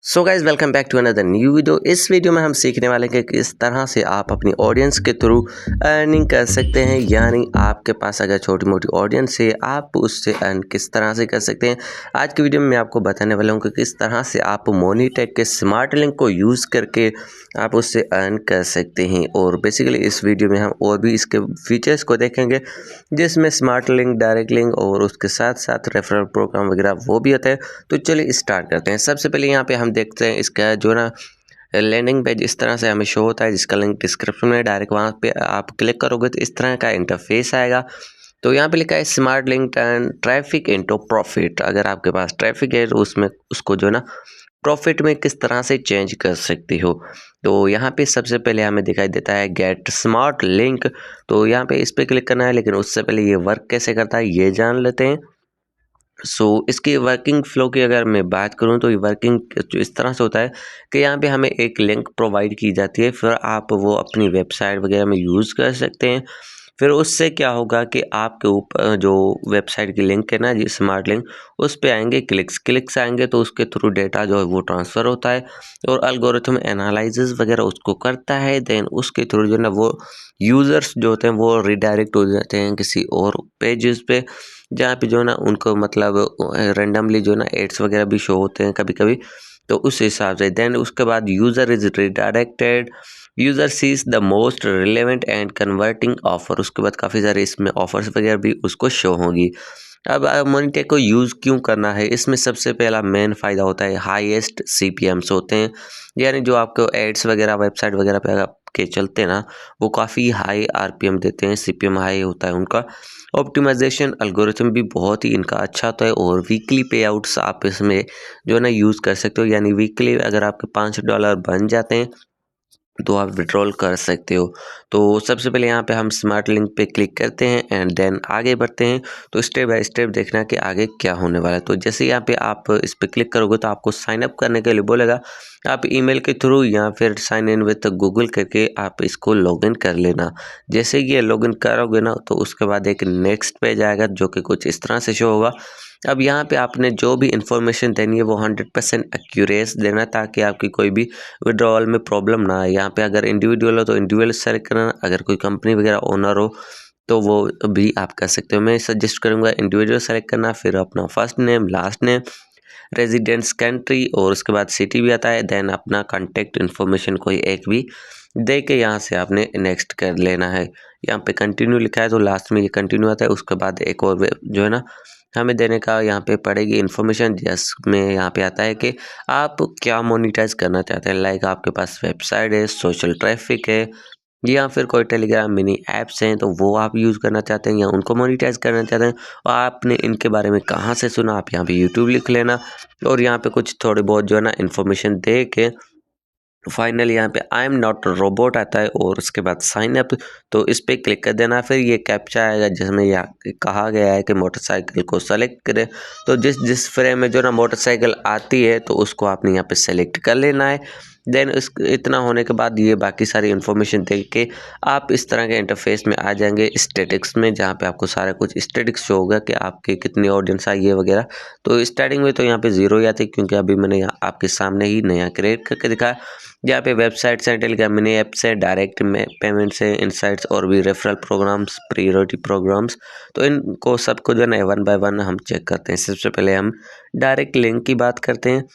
So guys welcome back to another new video. इस video में हम सीखने वाले हैं कि किस तरह से आप अपनी ऑडियंस के थ्रू अर्निंग कर सकते हैं। यानी आपके पास अगर छोटी मोटी ऑडियंस है, आप उससे अर्न किस तरह से कर सकते हैं। आज की वीडियो में मैं आपको बताने वाला हूं कि किस तरह से आप मोनीटेक के स्मार्ट लिंक को यूज़ करके आप उससे अर्न कर सकते हैं। और बेसिकली इस वीडियो में हम और भी इसके फीचर्स को देखेंगे, जिसमें स्मार्ट लिंक, डायरेक्ट लिंक और उसके साथ साथ रेफरल प्रोग्राम वगैरह वो भी होता है। तो चलिए स्टार्ट करते हैं। सबसे पहले यहाँ पे हम देखते हैं इसका जो ना लैंडिंग पेज इस तरह से हमें शो होता है, जिसका लिंक डिस्क्रिप्शन में। डायरेक्ट वहाँ पे आप क्लिक करोगे तो इस तरह का इंटरफेस आएगा। तो यहाँ पे लिखा है smart link turn traffic into profit. अगर आपके पास ट्रैफिक है तो उसमें उसको जो ना प्रॉफिट में किस तरह से चेंज कर सकती हो। तो यहाँ पे सबसे पहले हमें दिखाई देता है गेट स्मार्ट लिंक। तो यहाँ पे इस पर क्लिक करना है, लेकिन उससे पहले ये वर्क कैसे करता है ये जान लेते हैं। इसकी वर्किंग फ़्लो की अगर मैं बात करूँ तो ये वर्किंग जो इस तरह से होता है कि यहाँ पे हमें एक लिंक प्रोवाइड की जाती है, फिर आप वो अपनी वेबसाइट वगैरह में यूज़ कर सकते हैं। फिर उससे क्या होगा कि आपके ऊपर जो वेबसाइट की लिंक है ना जी, स्मार्ट लिंक, उस पे आएंगे क्लिक्स आएंगे, तो उसके थ्रू डेटा जो है वो ट्रांसफ़र होता है और एल्गोरिथम एनालिसिस वगैरह उसको करता है। देन उसके थ्रू जो है ना वो यूज़र्स जो होते हैं वो रिडायरेक्ट हो जाते हैं किसी और पेजेस पे, जहाँ पे जो है ना उनको मतलब रेंडमली जो है ना एड्स वगैरह भी शो होते हैं कभी कभी। तो उस हिसाब से देन उसके बाद user is redirected, user sees the most relevant and converting offer. उसके बाद काफ़ी सारे इसमें ऑफर्स वगैरह भी उसको शो होंगी। अब मोनीटेक को यूज़ क्यों करना है, इसमें सबसे पहला मेन फ़ायदा होता है हाईएस्ट सीपीएम्स होते हैं। यानी जो आपको एड्स वगैरह वेबसाइट वगैरह पे के चलते हैं ना, वो काफ़ी हाई आरपीएम देते हैं, सीपीएम हाई होता है उनका। ऑप्टिमाइजेशन एल्गोरिथम भी बहुत ही इनका अच्छा होता है और वीकली पे आउट्स आप इसमें जो है ना यूज़ कर सकते हो। यानी वीकली अगर आपके $5 बन जाते हैं तो आप विड्रॉल कर सकते हो। तो सबसे पहले यहाँ पे हम स्मार्ट लिंक पे क्लिक करते हैं एंड देन आगे बढ़ते हैं। तो स्टेप बाय स्टेप देखना कि आगे क्या होने वाला है। तो जैसे यहाँ पे आप इस पे क्लिक करोगे तो आपको साइन अप करने के लिए बोलेगा। आप ईमेल के थ्रू या फिर साइन इन विद गूगल करके आप इसको लॉगिन कर लेना। जैसे कि ये लॉगिन करोगे ना तो उसके बाद एक नेक्स्ट पेज आएगा जो कि कुछ इस तरह से शो होगा। अब यहाँ पे आपने जो भी इंफॉर्मेशन देनी है वो 100% एक्यूरेट देना, ताकि आपकी कोई भी विड्रॉल में प्रॉब्लम ना आए। यहाँ पे अगर इंडिविजुअल हो तो इंडिविजुअल सेलेक्ट करना, अगर कोई कंपनी वगैरह ओनर हो तो वो भी आप कर सकते हो। मैं सजेस्ट करूँगा इंडिविजुअल सेलेक्ट करना, फिर अपना first name, last name, residence country और उसके बाद सिटी भी आता है। देन अपना कॉन्टैक्ट इन्फॉर्मेशन कोई एक भी दे के यहाँ से आपने नेक्स्ट कर लेना है। यहाँ पे कंटिन्यू लिखा है तो लास्ट में ये कंटिन्यू आता है। उसके बाद एक और जो है ना हमें देने का यहाँ पे पड़ेगी इन्फॉर्मेशन, जिसमें यहाँ पे आता है कि आप क्या मोनिटाइज करना चाहते हैं। लाइक आपके पास वेबसाइट है, सोशल ट्रैफिक है, या फिर कोई टेलीग्राम मिनी ऐप्स हैं तो वो आप यूज़ करना चाहते हैं या उनको मोनिटाइज करना चाहते हैं। और आपने इनके बारे में कहाँ से सुना, आप यहाँ पे यूट्यूब लिख लेना और यहाँ पे कुछ थोड़े बहुत जो है ना इन्फॉर्मेशन दे के फाइनल यहाँ पे आई एम नॉट रोबोट आता है और उसके बाद साइन अप, तो इस पर क्लिक कर देना। फिर ये कैप्चा आएगा जिसमें यहाँ कहा गया है कि मोटरसाइकिल को सेलेक्ट करें। तो जिस जिस फ्रेम में जो ना मोटरसाइकिल आती है तो उसको आपने यहाँ पे सेलेक्ट कर लेना है। देन इस इतना होने के बाद ये बाकी सारी इन्फॉर्मेशन देख के आप इस तरह के इंटरफेस में आ जाएंगे स्टेटिक्स में, जहाँ पे आपको सारा कुछ स्टेटिक्स शो होगा कि आपके कितनी ऑडियंस आई है वगैरह। तो स्टार्टिंग में तो यहाँ पे 0 ही आती है, क्योंकि अभी मैंने यहाँ आपके सामने ही नया क्रिएट करके दिखाया। यहाँ पे वेबसाइट्स हैं, टेलीग्राम मिनी ऐप्स हैं, डायरेक्ट में पेमेंट्स हैं, इनसाइट्स और भी रेफरल प्रोग्राम्स, प्रायोरिटी प्रोग्राम्स। तो इनको सबको जो है ना 1 बाय 1 हम चेक करते हैं। सबसे पहले हम डायरेक्ट लिंक की बात करते हैं।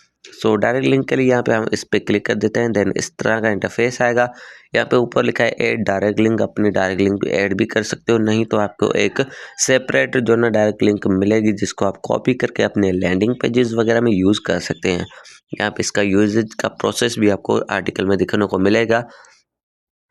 डायरेक्ट लिंक के लिए यहाँ पे हम इस पर क्लिक कर देते हैं। देन इस तरह का इंटरफेस आएगा। यहाँ पे ऊपर लिखा है ऐड डायरेक्ट लिंक। अपनी डायरेक्ट लिंक ऐड भी कर सकते हो, नहीं तो आपको एक सेपरेट जो ना डायरेक्ट लिंक मिलेगी, जिसको आप कॉपी करके अपने लैंडिंग पेजेस वगैरह में यूज़ कर सकते हैं। यहाँ पे इसका यूजेज का प्रोसेस भी आपको आर्टिकल में देखने को मिलेगा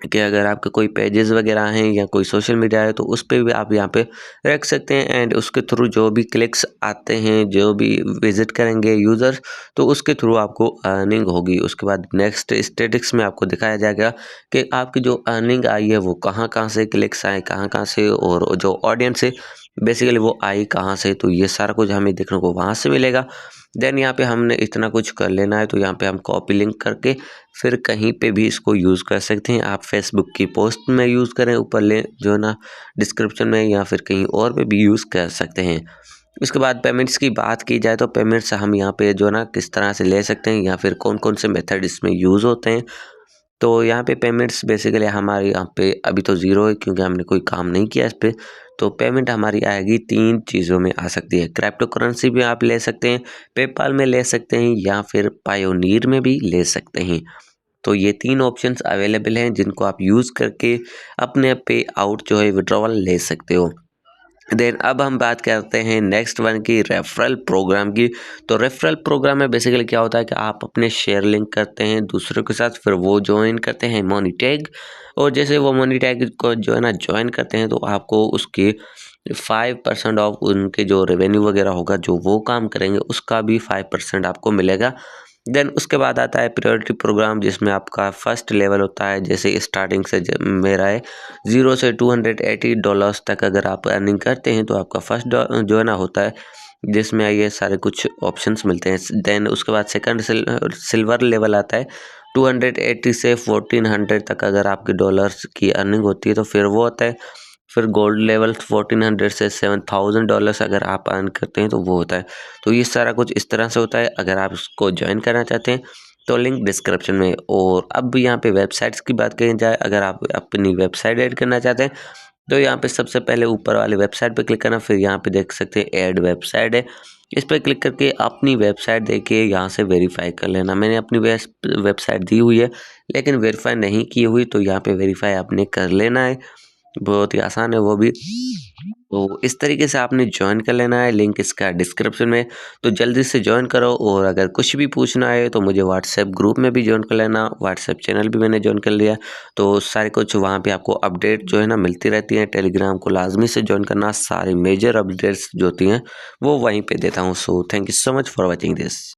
कि अगर आपके कोई पेजेस वगैरह हैं या कोई सोशल मीडिया है तो उस पर भी आप यहाँ पे रख सकते हैं। एंड उसके थ्रू जो भी क्लिक्स आते हैं, जो भी विजिट करेंगे यूज़र्स, तो उसके थ्रू आपको अर्निंग होगी। उसके बाद नेक्स्ट स्टेटिक्स में आपको दिखाया जाएगा कि आपकी जो अर्निंग आई है वो कहाँ कहाँ से क्लिक्स आए, कहाँ कहाँ से, और जो ऑडियंस है बेसिकली वो आई कहाँ से। तो ये सारा कुछ हमें देखने को वहाँ से मिलेगा। देन यहाँ पे हमने इतना कुछ कर लेना है, तो यहाँ पे हम कॉपी लिंक करके फिर कहीं पे भी इसको यूज़ कर सकते हैं। आप फेसबुक की पोस्ट में यूज़ करें, ऊपर ले जो है ना डिस्क्रिप्शन में, या फिर कहीं और पे भी यूज़ कर सकते हैं। उसके बाद पेमेंट्स की बात की जाए तो पेमेंट्स हम यहाँ पे जो ना किस तरह से ले सकते हैं या फिर कौन कौन से मेथड इसमें यूज़ होते हैं। तो यहाँ पे पेमेंट्स बेसिकली हमारे यहाँ पे अभी तो ज़ीरो है क्योंकि हमने कोई काम नहीं किया इस पे। तो पेमेंट हमारी आएगी 3 चीज़ों में आ सकती है। क्रिप्टो करेंसी भी आप ले सकते हैं, पेपाल में ले सकते हैं या फिर पायोनियर में भी ले सकते हैं। तो ये 3 ऑप्शंस अवेलेबल हैं जिनको आप यूज़ करके अपने पे आउट जो है विड्रॉवल ले सकते हो। देन अब हम बात करते हैं नेक्स्ट वन की रेफरल प्रोग्राम की। तो रेफरल प्रोग्राम में बेसिकली क्या होता है कि आप अपने शेयर लिंक करते हैं दूसरों के साथ, फिर वो ज्वाइन करते हैं मनी टैग, और जैसे वो मनी टैग को जो है ना ज्वाइन करते हैं तो आपको उसके 5% ऑफ उनके जो रेवेन्यू वगैरह होगा जो वो काम करेंगे उसका भी 5% आपको मिलेगा। देन उसके बाद आता है प्रायोरिटी प्रोग्राम जिसमें आपका फर्स्ट लेवल होता है, जैसे स्टार्टिंग से मेरा है 0 से $280 तक अगर आप अर्निंग करते हैं तो आपका फर्स्ट जो है ना होता है, जिसमें ये सारे कुछ ऑप्शंस मिलते हैं। देन उसके बाद सेकंड सिल्वर लेवल आता है 280 से 1400 तक अगर आपके डॉलर्स की अर्निंग होती है तो फिर वो होता है। फिर गोल्ड लेवल 1400 से $7000 अगर आप अर्न करते हैं तो वो होता है। तो ये सारा कुछ इस तरह से होता है। अगर आप इसको ज्वाइन करना चाहते हैं तो लिंक डिस्क्रिप्शन में। और अब यहाँ पे वेबसाइट्स की बात करी जाए, अगर आप अपनी वेबसाइट ऐड करना चाहते हैं तो यहाँ पे सबसे पहले ऊपर वाले वेबसाइट पे क्लिक करना, फिर यहाँ पे देख सकते हैं ऐड वेबसाइट है, इस पर क्लिक करके अपनी वेबसाइट देके यहाँ से वेरीफाई कर लेना। मैंने अपनी वेबसाइट दी हुई है लेकिन वेरीफाई नहीं की हुई, तो यहाँ पे वेरीफाई आपने कर लेना है, बहुत ही आसान है वो भी। तो इस तरीके से आपने ज्वाइन कर लेना है, लिंक इसका डिस्क्रिप्शन में। तो जल्दी से ज्वाइन करो, और अगर कुछ भी पूछना है तो मुझे व्हाट्सएप ग्रुप में भी ज्वाइन कर लेना। व्हाट्सएप चैनल भी मैंने ज्वाइन कर लिया, तो सारे कुछ वहाँ पे आपको अपडेट जो है ना मिलती रहती हैं। टेलीग्राम को लाजमी से ज्वाइन करना, सारी मेजर अपडेट्स जो होती हैं वो वहीं पर देता हूँ। So thank you so much for watching this.